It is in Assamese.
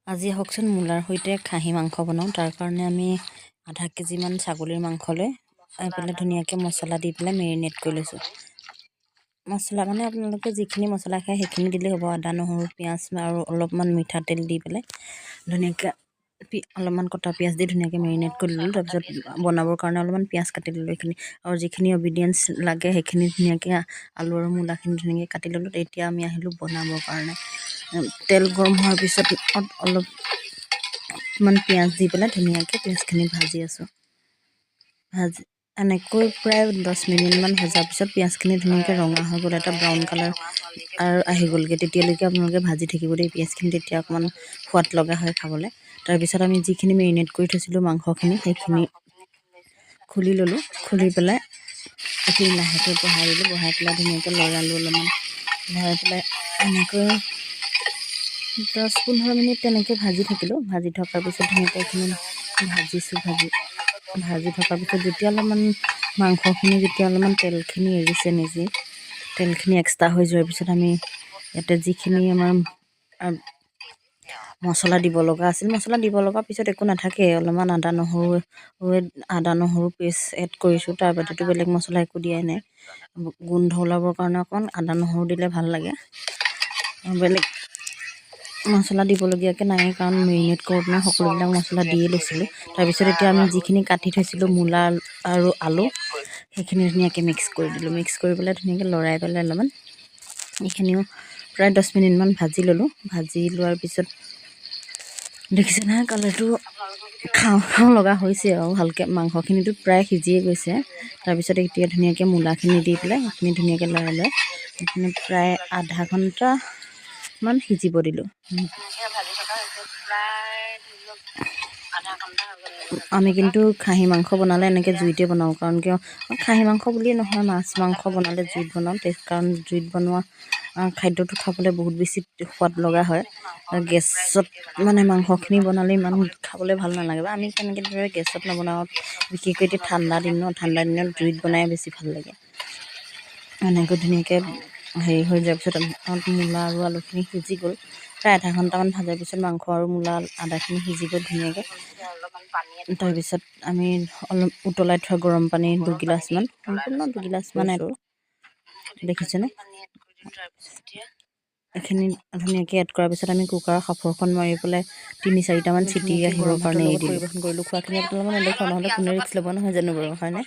আজি আহকচোন মূলাৰ সৈতে খাহী মাংস বনাওঁ। তাৰ কাৰণে আমি আধা কেজিমান ছাগলীৰ মাংস লৈ পেলাই ধুনীয়াকৈ মছলা দি পেলাই মেৰিনেট কৰি লৈছোঁ। মছলা মানে আপোনালোকে যিখিনি মছলা খায় সেইখিনি দিলেই হ'ব। আদা নহৰু পিঁয়াজ আৰু অলপমান মিঠাতেল দি পেলাই ধুনীয়াকৈ অলপমান কটা পিঁয়াজ দি ধুনীয়াকৈ মেৰিনেট কৰি ল'লোঁ। তাৰপিছত বনাবৰ কাৰণে অলপমান পিঁয়াজ কাটি ল'লোঁ। এইখিনি আৰু যিখিনি অবিডিয়েঞ্চ লাগে সেইখিনি ধুনীয়াকৈ আলু আৰু মূলাখিনি ধুনীয়াকৈ কাটি ল'লোঁ। এতিয়া আমি আহিলোঁ বনাবৰ কাৰণে। তেল গৰম হোৱাৰ পিছত অলপমান পিঁয়াজ দি পেলাই ধুনীয়াকৈ পিঁয়াজখিনি ভাজি আছোঁ। এনেকৈ প্ৰায় 10 মিনিটমান ভজাৰ পিছত পিঁয়াজখিনি ধুনীয়াকৈ ৰঙা হৈ গ'ল, এটা ব্ৰাউন কালাৰ আৰু আহি গ'লগৈ। তেতিয়ালৈকে আপোনালোকে ভাজি থাকিব দেই পিঁয়াজখিনি, তেতিয়া অকণমান সোৱাদ লগা হয় খাবলৈ। তাৰপিছত আমি যিখিনি মেৰিনেট কৰি থৈছিলোঁ মাংসখিনি সেইখিনি খুলি ল'লোঁ। খুলি পেলাই এইখিনি লাহেকৈ বহাই দিলোঁ। বহাই পেলাই ধুনীয়াকৈ লৰালোঁ অলপমান। লৰাই পেলাই এনেকৈ 10-15 মিনিট তেনেকৈ ভাজি থাকিলোঁ। ভাজি থকাৰ পিছত ধুনীয়াকৈ এইখিনি ভাজি থকাৰ পিছত যেতিয়া অলপমান মাংসখিনি অলপমান তেলখিনি এৰিছে নিজে, তেলখিনি এক্সট্ৰা হৈ যোৱাৰ পিছত আমি ইয়াতে যিখিনি আমাৰ মছলা দিব লগা আছিল, মছলা দিব লগা পিছত একো নাথাকে। অলপমান আদা নহৰু পেষ্ট এড কৰিছোঁ। তাৰ বাদেতো বেলেগ মছলা একো দিয়াই নাই। গোন্ধ ওলাবৰ কাৰণে অকণমান আদা নহৰু দিলে ভাল লাগে। বেলেগ মছলা দিবলগীয়াকৈ নাই, কাৰণ মেৰিনেট কৰোঁতে সকলোবিলাক মছলা দিয়ে লৈছিলোঁ। তাৰপিছত এতিয়া আমি যিখিনি কাটি থৈছিলোঁ মূলা আৰু আলু, সেইখিনি ধুনীয়াকৈ মিক্স কৰি দিলোঁ। মিক্স কৰি পেলাই ধুনীয়াকৈ লৰাই পেলাই অলপমান এইখিনিও প্ৰায় 10 মিনিটমান ভাজি ল'লোঁ। ভাজি লোৱাৰ পিছত দেখিছে নহয় কালাৰটো খাওঁ লগা হৈছে আৰু ভালকৈ। মাংসখিনিতো প্ৰায় সিজিয়ে গৈছে। তাৰপিছত এতিয়া ধুনীয়াকৈ মূলাখিনি দি পেলাই সেইখিনি ধুনীয়াকৈ লৰাই প্ৰায় আধা ঘণ্টামান সিজিব দিলোঁ। আমি কিন্তু খাহী মাংস বনালে এনেকৈ জুইতে বনাওঁ। কাৰণ কিয়, খাহী মাংস বুলিয়ে নহয়, মাছ মাংস বনালে জুইত বনাওঁ। কাৰণ জুইত বনোৱা খাদ্যটো খাবলৈ বহুত বেছি সোৱাদ লগা হয়। গেছত মানে মাংসখিনি বনালে ইমান খাবলৈ ভাল নালাগে। বা আমি তেনেকৈ গেছত নবনাওঁ। বিশেষকৈ এতিয়া ঠাণ্ডা দিনত জুইত বনাই বেছি ভাল লাগে। এনেকৈ ধুনীয়াকৈ হেৰি হৈ যোৱাৰ পিছত মূলা আৰু আলুখিনি সিজি গ'ল। প্ৰায় আধা ঘণ্টামান ভজাৰ পিছত মাংস আৰু মূলা আদাখিনি সিজি গ'ল ধুনীয়াকৈ। তাৰপিছত আমি অলপ উতলাই থোৱা গৰম পানী 2 গিলাচমান, সম্পূৰ্ণ 2 গিলাচমান আৰু দেখিছেনে। এইখিনি ধুনীয়াকৈ এড কৰাৰ পিছত আমি কুকাৰৰ সাঁফৰখন মাৰি পেলাই 3-4টামান চিটি আহিবৰ কাৰণে এৰি দিলোঁ। পৰিৱেশন কৰিলোঁ। খোৱাখিনি আপোনালোকে নেদেখুৱা, নহ'লে কোনে ৰিস্ক ল'ব নহয় জানো বাৰু, হয়নে?